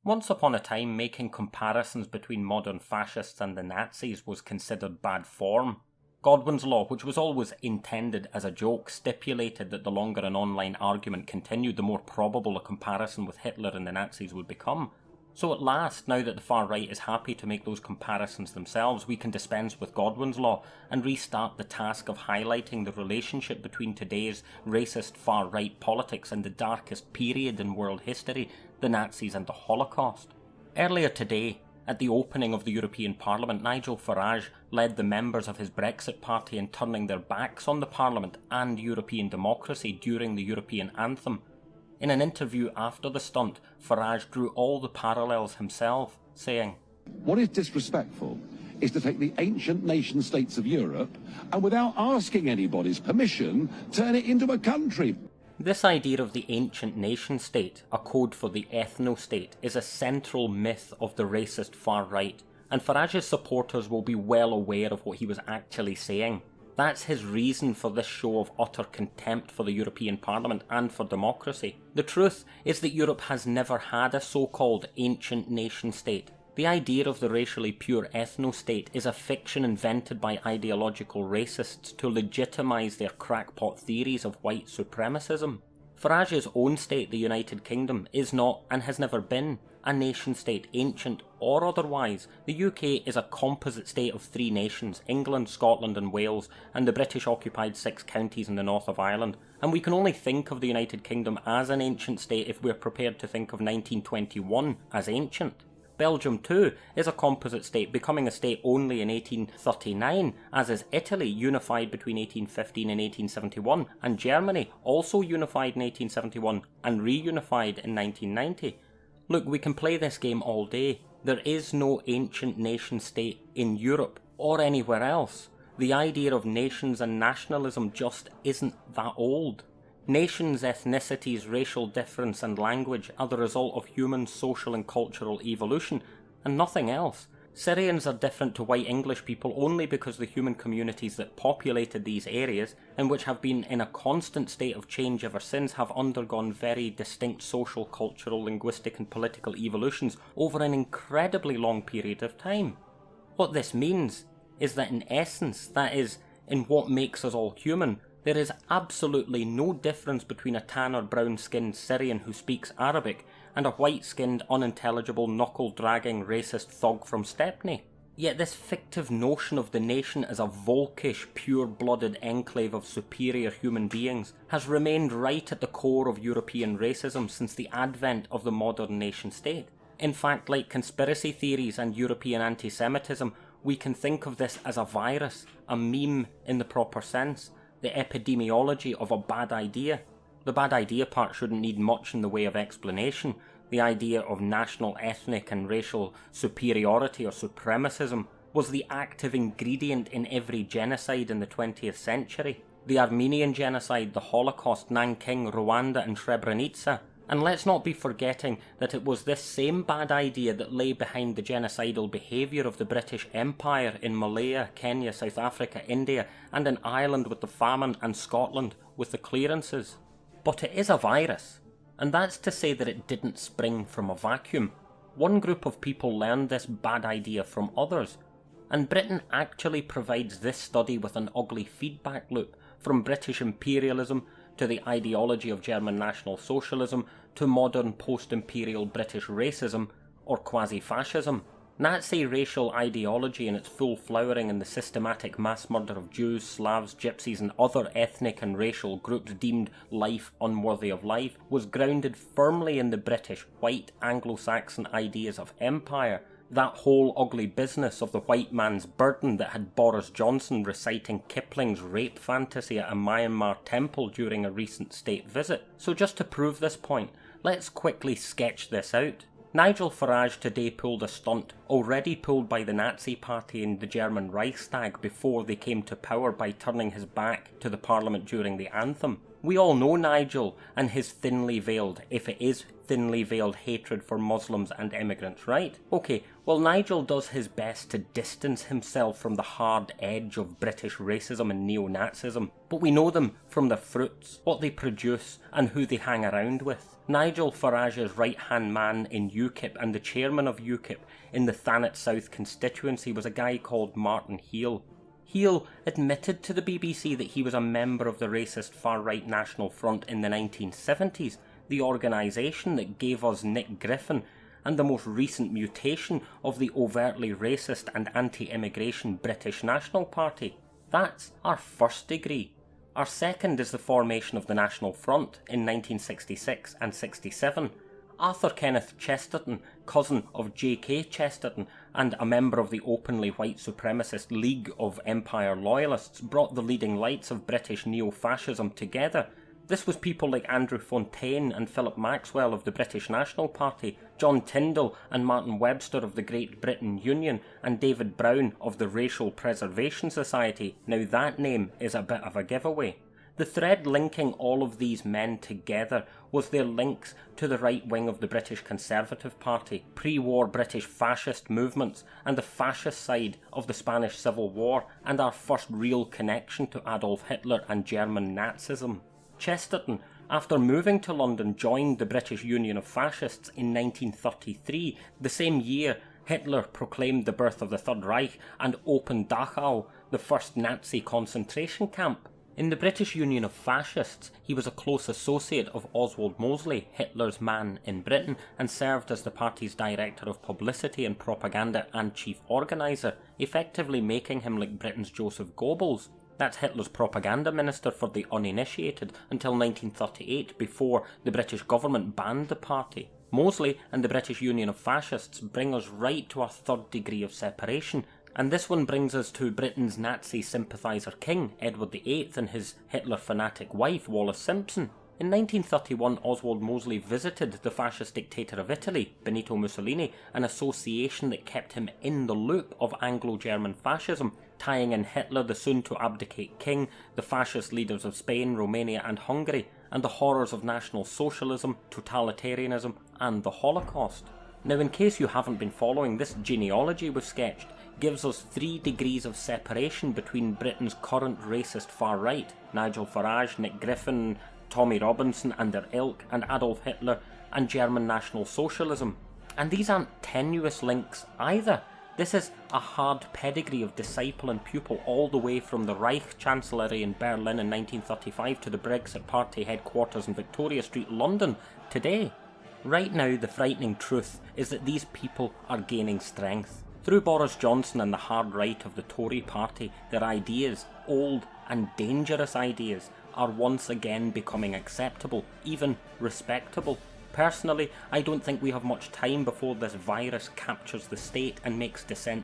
Once upon a time, making comparisons between modern fascists and the Nazis was considered bad form. Godwin's law, which was always intended as a joke, stipulated that the longer an online argument continued, the more probable a comparison with Hitler and the Nazis would become. So at last, now that the far right is happy to make those comparisons themselves, we can dispense with Godwin's law and restart the task of highlighting the relationship between today's racist far right politics and the darkest period in world history, the Nazis and the Holocaust. Earlier today, at the opening of the European Parliament, Nigel Farage led the members of his Brexit party in turning their backs on the Parliament and European democracy during the European anthem. In an interview after the stunt, Farage drew all the parallels himself, saying, "What is disrespectful is to take the ancient nation-states of Europe and without asking anybody's permission, turn it into a country." This idea of the ancient nation-state, a code for the ethno-state, is a central myth of the racist far right, and Farage's supporters will be well aware of what he was actually saying. That's his reason for this show of utter contempt for the European Parliament and for democracy. The truth is that Europe has never had a so-called ancient nation-state. The idea of the racially pure ethno-state is a fiction invented by ideological racists to legitimise their crackpot theories of white supremacism. Farage's own state, the United Kingdom, is not, and has never been, a nation-state, ancient or otherwise. The UK is a composite state of three nations, England, Scotland and Wales, and the British-occupied 6 counties in the north of Ireland, and we can only think of the United Kingdom as an ancient state if we're prepared to think of 1921 as ancient. Belgium too is a composite state, becoming a state only in 1839, as is Italy, unified between 1815 and 1871, and Germany, also unified in 1871 and reunified in 1990. Look, we can play this game all day. There is no ancient nation-state in Europe or anywhere else. The idea of nations and nationalism just isn't that old. Nations, ethnicities, racial difference and language are the result of human social and cultural evolution, and nothing else. Syrians are different to white English people only because the human communities that populated these areas, and which have been in a constant state of change ever since, have undergone very distinct social, cultural, linguistic and political evolutions over an incredibly long period of time. What this means is that in essence, that is, in what makes us all human, there is absolutely no difference between a tan or brown-skinned Syrian who speaks Arabic and a white-skinned, unintelligible, knuckle-dragging, racist thug from Stepney. Yet this fictive notion of the nation as a volkish, pure-blooded enclave of superior human beings has remained right at the core of European racism since the advent of the modern nation-state. In fact, like conspiracy theories and European anti-Semitism, we can think of this as a virus, a meme in the proper sense, the epidemiology of a bad idea. The bad idea part shouldn't need much in the way of explanation. The idea of national, ethnic and racial superiority or supremacism was the active ingredient in every genocide in the 20th century. The Armenian genocide, the Holocaust, Nanking, Rwanda and Srebrenica. And let's not be forgetting that it was this same bad idea that lay behind the genocidal behaviour of the British Empire in Malaya, Kenya, South Africa, India, and in Ireland with the famine and Scotland with the clearances. But it is a virus, and that's to say that it didn't spring from a vacuum. One group of people learned this bad idea from others, and Britain actually provides this study with an ugly feedback loop, from British imperialism to the ideology of German National Socialism, to modern post-imperial British racism, or quasi-fascism. Nazi racial ideology in its full flowering in the systematic mass murder of Jews, Slavs, Gypsies and other ethnic and racial groups deemed life unworthy of life was grounded firmly in the British white Anglo-Saxon ideas of empire, that whole ugly business of the white man's burden that had Boris Johnson reciting Kipling's rape fantasy at a Myanmar temple during a recent state visit. So just to prove this point, let's quickly sketch this out. Nigel Farage today pulled a stunt already pulled by the Nazi party in the German Reichstag before they came to power by turning his back to the parliament during the anthem. We all know Nigel and his thinly veiled, if it is thinly veiled, hatred for Muslims and immigrants, right? Okay, well, Nigel does his best to distance himself from the hard edge of British racism and neo-Nazism, but we know them from their fruits, what they produce and who they hang around with. Nigel Farage's right-hand man in UKIP and the chairman of UKIP in the Thanet South constituency was a guy called Martin Heal. Heal admitted to the BBC that he was a member of the racist far-right National Front in the 1970s, the organisation that gave us Nick Griffin, and the most recent mutation of the overtly racist and anti-immigration British National Party. That's our first degree. Our second is the formation of the National Front in 1966 and 67. Arthur Kenneth Chesterton, cousin of J.K. Chesterton and a member of the openly white supremacist League of Empire Loyalists, brought the leading lights of British neo-fascism together. This was people like Andrew Fontaine and Philip Maxwell of the British National Party, John Tyndall and Martin Webster of the Great Britain Union, and David Brown of the Racial Preservation Society. Now that name is a bit of a giveaway. The thread linking all of these men together was their links to the right wing of the British Conservative Party, pre-war British fascist movements, and the fascist side of the Spanish Civil War, and our first real connection to Adolf Hitler and German Nazism. Chesterton, after moving to London, joined the British Union of Fascists in 1933, the same year Hitler proclaimed the birth of the Third Reich and opened Dachau, the first Nazi concentration camp. In the British Union of Fascists, he was a close associate of Oswald Mosley, Hitler's man in Britain, and served as the party's director of publicity and propaganda and chief organiser, effectively making him like Britain's Joseph Goebbels. That's Hitler's propaganda minister for the uninitiated until 1938, before the British government banned the party. Mosley and the British Union of Fascists bring us right to our third degree of separation, and this one brings us to Britain's Nazi sympathiser king, Edward VIII, and his Hitler fanatic wife, Wallis Simpson. In 1931, Oswald Mosley visited the fascist dictator of Italy, Benito Mussolini, an association that kept him in the loop of Anglo-German fascism, tying in Hitler, the soon-to-abdicate king, the fascist leaders of Spain, Romania and Hungary, and the horrors of National Socialism, totalitarianism and the Holocaust. Now, in case you haven't been following, this genealogy we've sketched gives us 3 degrees of separation between Britain's current racist far-right, Nigel Farage, Nick Griffin, Tommy Robinson and their ilk, and Adolf Hitler, and German National Socialism. And these aren't tenuous links either. This is a hard pedigree of disciple and pupil all the way from the Reich Chancellery in Berlin in 1935 to the Brexit Party headquarters in Victoria Street, London, today. Right now, the frightening truth is that these people are gaining strength. Through Boris Johnson and the hard right of the Tory party, their ideas, old and dangerous ideas, are once again becoming acceptable, even respectable. Personally, I don't think we have much time before this virus captures the state and makes dissent